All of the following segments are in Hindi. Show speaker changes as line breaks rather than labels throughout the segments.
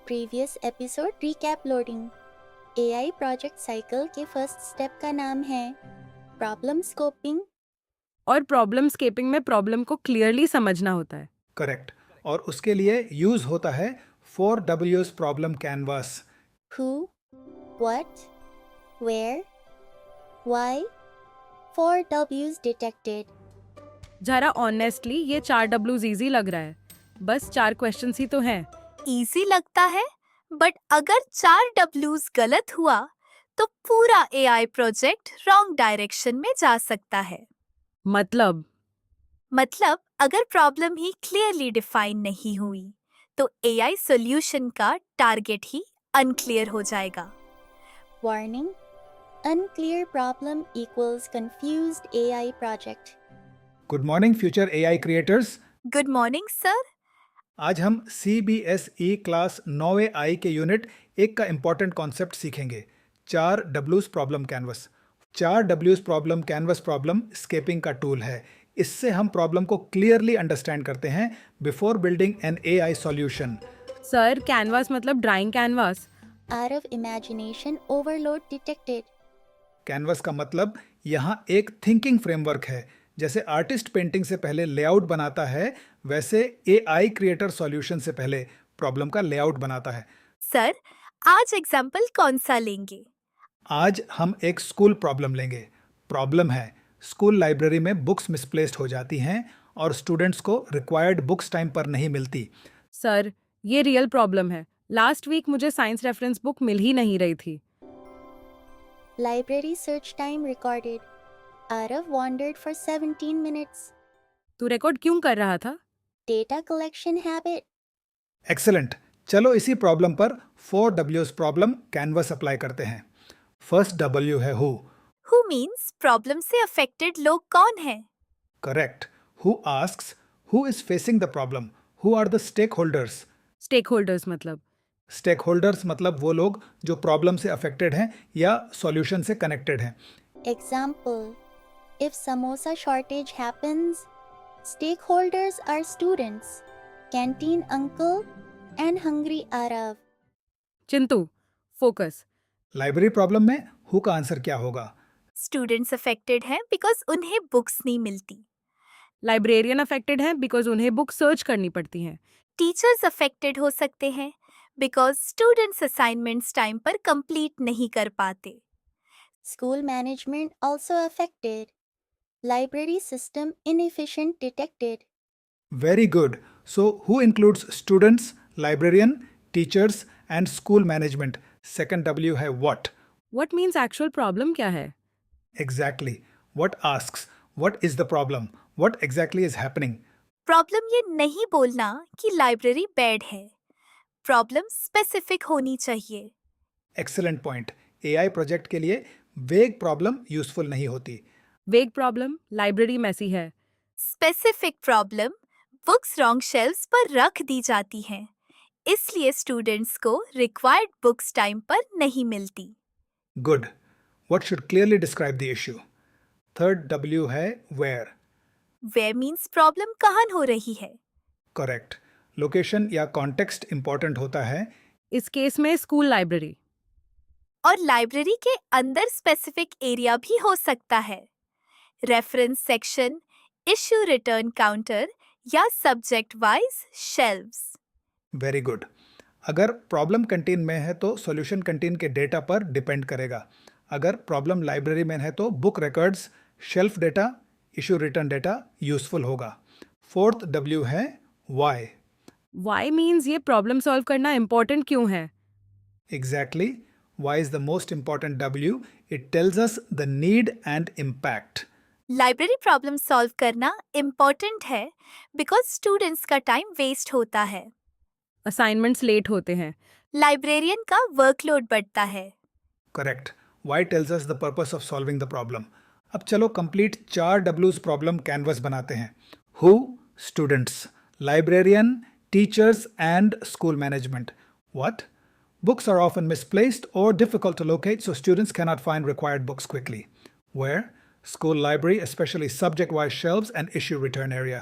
Previous episode recap loading. AI project cycle के फर्स्ट स्टेप का नाम है प्रॉब्लम स्कोपिंग।
और प्रॉब्लम स्केपिंग में प्रॉब्लम को क्लियरली समझना होता है।
करेक्ट। और उसके लिए यूज होता है 4Ws problem canvas.
Who, what, where, why, 4 Ws detected।
जरा ऑनेस्टली ये 4 Ws इजी लग रहा है, बस 4 क्वेश्चंस ही तो हैं।
इजी लगता है, बट अगर 4 Ws गलत हुआ तो पूरा एआई प्रोजेक्ट रॉन्ग डायरेक्शन में जा सकता है।
मतलब
अगर प्रॉब्लम ही क्लियरली डिफाइन नहीं हुई तो एआई सॉल्यूशन का टारगेट ही अनक्लियर हो जाएगा।
Warning, unclear problem equals confused AI project।
Good morning future AI creators.
Good morning sir.
आज हम CBSE क्लास 9वीं आई के यूनिट 1 का इम्पॉर्टेंट कॉन्सेप्ट सीखेंगे, 4 Ws problem canvas. 4 Ws problem canvas problem scoping का टूल है। इससे हम प्रॉब्लम को क्लियरली अंडरस्टैंड करते हैं before building an AI solution.
Sir, canvas मतलब drawing canvas.
Out of imagination overload detected।
Canvas का मतलब यहाँ एक थिंकिंग फ्रेमवर्क है। जैसे आर्टिस्ट पेंटिंग से पहले लेआउट बनाता है, वैसे एआई क्रिएटर सॉल्यूशन से पहले प्रॉब्लम का लेआउट बनाता है।
सर, आज एग्जाम्पल कौन सा लेंगे?
आज हम एक स्कूल प्रॉब्लम लेंगे। प्रॉब्लम है, स्कूल लाइब्रेरी में बुक्स मिसप्लेस्ड हो जाती हैं और स्टूडेंट्स को रिक्वायर्ड बुक्स टाइम पर नहीं मिलती।
सर, ये रियल प्रॉब्लम है। लास्ट वीक मुझे साइंस रेफरेंस बुक मिल ही नहीं रही थी।
Library search time recorded। Arav wandered for 17 minutes।
तू रिकॉर्ड क्यों कर रहा था?
Data collection habit।
एक्सेलेंट। चलो इसी प्रॉब्लम पर 4Ws प्रॉब्लम कैनवस अप्लाई करते हैं। फर्स्ट W है हु।
हु मीन्स प्रॉब्लम से अफेक्टेड लोग कौन हैं?
Correct. Who asks who is facing the problem, who are the stakeholders.
Stake holders मतलब
स्टेक होल्डर्स मतलब वो लोग जो प्रॉब्लम से अफेक्टेड हैं या सॉल्यूशन से कनेक्टेड हैं।
Example, if samosa shortage happens, stakeholders are students, canteen uncle, and hungry Arav।
Chintu, focus.
Library problem में हु का आंसर क्या होगा?
स्टूडेंट्स अफेक्टेड हैं बिकॉज उन्हें बुक्स नहीं मिलती।
लाइब्रेरियन अफेक्टेड हैं बिकॉज उन्हें बुक सर्च करनी पड़ती हैं।
टीचर्स अफेक्टेड हो सकते हैं बिकॉज स्टूडेंट्स असाइनमेंट्स टाइम पर कंप्लीट नहीं कर पाते।
School management also affected। Library system inefficient detected।
Very good. So who includes students, librarian, teachers and school management? Second W है what.
What means actual problem क्या है?
Exactly. What asks what is the problem? What exactly is happening?
Problem ये नहीं बोलना कि लाइब्रेरी बैड है। प्रॉब्लम स्पेसिफिक होनी चाहिए।
Excellent point. AI प्रोजेक्ट के लिए वेग प्रॉब्लम यूजफुल नहीं होती।
वेग प्रॉब्लम, लाइब्रेरी मैसी है।
Specific problem, books wrong shelves पर रख दी जाती हैं, इसलिए स्टूडेंट्स को रिक्वायर्ड बुक्स टाइम पर नहीं मिलती।
Good. What should clearly describe the issue? Third W है where.
वेयर मीन्स प्रॉब्लम कहाँ हो रही है।
Correct. लोकेशन या कॉन्टेक्स्ट इंपॉर्टेंट होता है।
इस केस में स्कूल लाइब्रेरी।
और लाइब्रेरी के अंदर स्पेसिफिक एरिया भी हो सकता है। Reference section, issue return counter या subject wise shelves.
Very good. अगर प्रॉब्लम कंटेन में है तो सॉल्यूशन कंटेन के डेटा पर डिपेंड करेगा। अगर प्रॉब्लम लाइब्रेरी में है तो book records, shelf data, issue return data useful होगा। फोर्थ W है वाई।
वाई मीन्स ये प्रॉब्लम सॉल्व करना इम्पोर्टेंट क्यों है?
Exactly. Why is the most important W. It tells us the need and impact.
Library problem solve करना इम्पोर्टेंट है बिकॉज स्टूडेंट्स का टाइम वेस्ट होता है।
असाइनमेंट्स लेट होते हैं।
लाइब्रेरियन का वर्कलोड बढ़ता है।
Correct. Why tells us the purpose of solving the problem. अब चलो कंप्लीट 4 Ws प्रॉब्लम कैनवस बनाते हैं। Who, students, librarian, teachers and school management. What? Books are often misplaced or difficult to locate, so students cannot find required books quickly. Where? School library, especially subject-wise shelves and issue return area.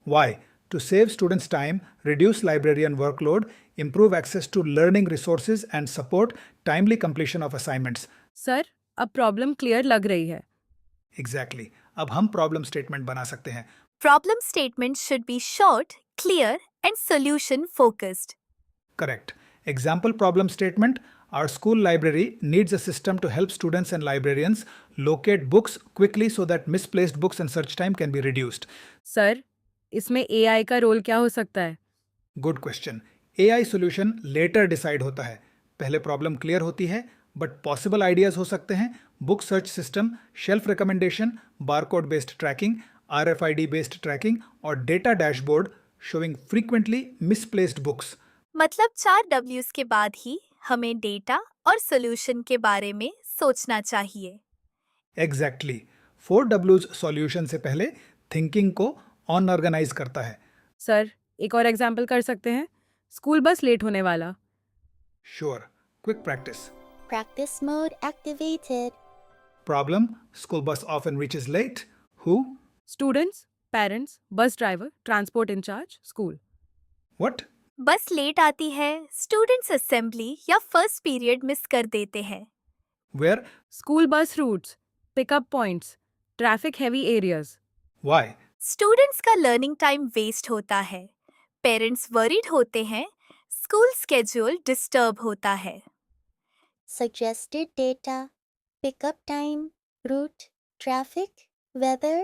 Why? to save students' time, reduce librarian workload, improve access to learning resources, and support timely completion of assignments.
Sir अब प्रॉब्लम क्लियर लग रही है.
Exactly. अब हम प्रॉब्लम स्टेटमेंट बना सकते हैं.
Problem statement should be short, clear, and solution focused.
Correct. Example problem statement. Our school library needs a system to help students and librarians locate books quickly so that misplaced books and search time can be reduced.
Sir इसमें AI का रोल क्या हो सकता है?
Good question. AI solution later decide होता है. पहले प्रॉब्लम क्लियर होती है, बट पॉसिबल आइडियाज हो सकते हैं book search system, shelf recommendation, barcode based tracking, RFID based tracking और data dashboard showing frequently misplaced books.
मतलब 4 W's के बाद ही हमें डेटा और सोल्यूशन के बारे में सोचना चाहिए.
एग्जैक्टली. 4W's सॉल्यूशन से पहले थिंकिंग को ऑर्गेनाइज करता है.
सर एक और एग्जाम्पल कर सकते हैं. स्कूल बस लेट होने वाला.
Sure. Quick practice.
Practice mode activated.
Problem: school bus often reaches late. Who?
Students, parents, bus driver, transport incharge, school.
What?
Bus late आती है, स्टूडेंट्स असेंबली या फर्स्ट पीरियड मिस कर देते हैं.
Where?
School bus routes, pickup points, traffic heavy areas.
Why?
Students का लर्निंग टाइम वेस्ट होता है, पेरेंट्स वरीड होते हैं, स्कूल स्केड्यूल डिस्टर्ब होता है.
Suggested data, pickup time, route, traffic, weather,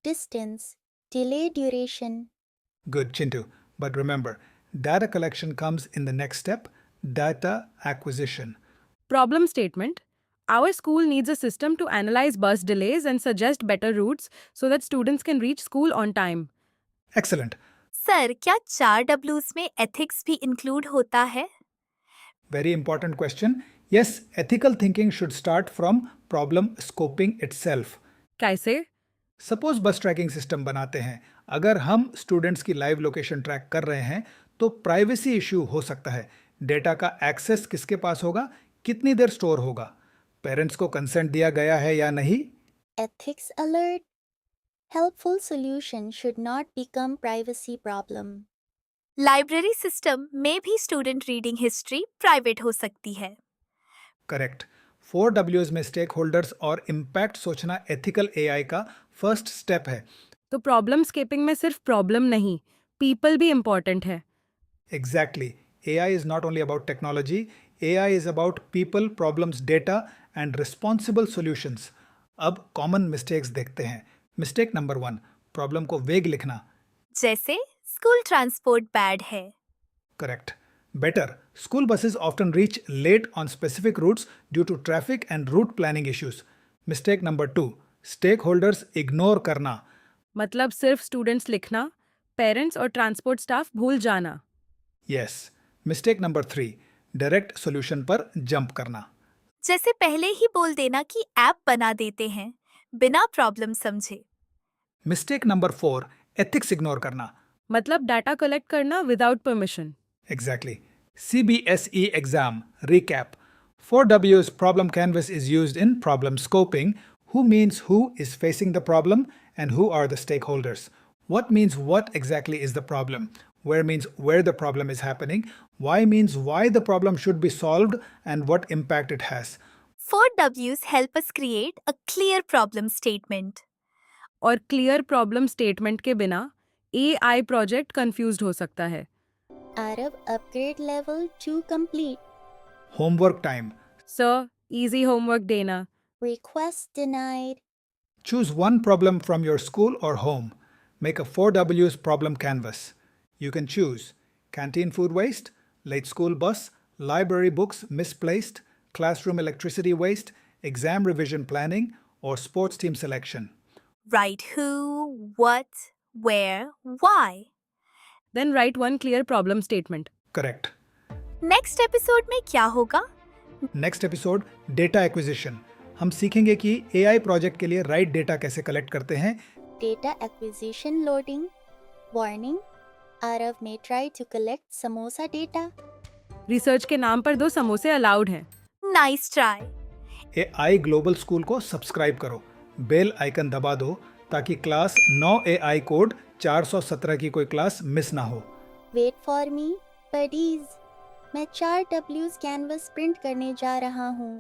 distance, delay duration.
Good, Chintu. But remember, data collection comes in the next step, data acquisition.
Problem statement. Our school needs a system to analyze bus delays and suggest better routes so that students can reach school on time.
Excellent.
Sir क्या 4 W's में एथिक्स भी इंक्लूड होता है?
Very important question. Yes, ethical thinking should start from problem scoping itself.
कैसे?
सपोज बस ट्रैकिंग सिस्टम बनाते हैं. अगर हम स्टूडेंट्स की लाइव लोकेशन ट्रैक कर रहे हैं तो प्राइवेसी इश्यू हो सकता है. डेटा का एक्सेस किसके पास होगा, कितनी देर स्टोर होगा, पेरेंट्स को कंसेंट दिया गया है या नहीं.
Ethics alert. Helpful solution should not become privacy problem.
Library system में भी स्टूडेंट रीडिंग हिस्ट्री प्राइवेट हो सकती है.
करेक्ट. 4W's में स्टेक होल्डर्स और इम्पैक्ट सोचना एथिकल AI का फर्स्ट स्टेप है.
तो प्रॉब्लम स्केपिंग में सिर्फ प्रॉब्लम नहीं, पीपल भी इम्पोर्टेंट है.
Exactly. AI is not only about technology, AI is about people, problems, data and responsible solutions. अब कॉमन मिस्टेक्स देखते हैं. मिस्टेक नंबर 1, प्रॉब्लम को वेग लिखना.
जैसे स्कूल ट्रांसपोर्ट बैड है.
Correct. Better, school buses often reach late on specific routes due to traffic and route planning issues. Mistake number 2, stakeholders ignore करना.
मतलब सिर्फ स्टूडेंट्स लिखना, पेरेंट्स और ट्रांसपोर्ट स्टाफ भूल जाना.
Yes. Mistake number 3, direct solution पर जंप करना.
जैसे पहले ही बोल देना कि ऐप बना देते हैं बिना प्रॉब्लम समझे.
Mistake number 4, ethics ignore करना.
मतलब डाटा कलेक्ट करना without permission.
Exactly. CBSE exam recap. 4W's problem canvas is used in problem scoping. Who means who is facing the problem and who are the stakeholders. What means what exactly is the problem. Where means where the problem is happening. Why means why the problem should be solved and what impact it has.
4 W's help us create a clear problem statement.
और क्लियर प्रॉब्लम स्टेटमेंट के बिना AI प्रोजेक्ट कंफ्यूज्ड हो सकता है.
Arav upgrade level 2 complete.
Homework time.
Sir easy homework देना.
Request denied.
Choose one problem from your school or home. Make a 4W's problem canvas. You can choose canteen food waste, late school bus, library books misplaced, classroom electricity waste, exam revision planning, or sports team selection.
Write who, what, where, why.
Then write one clear problem statement.
Correct.
Next episode में क्या होगा?
Next episode data acquisition. हम सीखेंगे कि AI प्रोजेक्ट के लिए राइट डेटा कैसे कलेक्ट करते हैं.
Data acquisition loading. Warning. Arav may try to collect samosa data.
Research के नाम पर 2 समोसे अलाउड हैं.
Nice try.
AI global school को सब्सक्राइब करो. बेल आइकन दबा दो ताकि क्लास 9 AI कोड 417 की कोई क्लास मिस ना हो।
वेट फॉर मी बडीज, मैं 4 W's कैनवस प्रिंट करने जा रहा हूँ।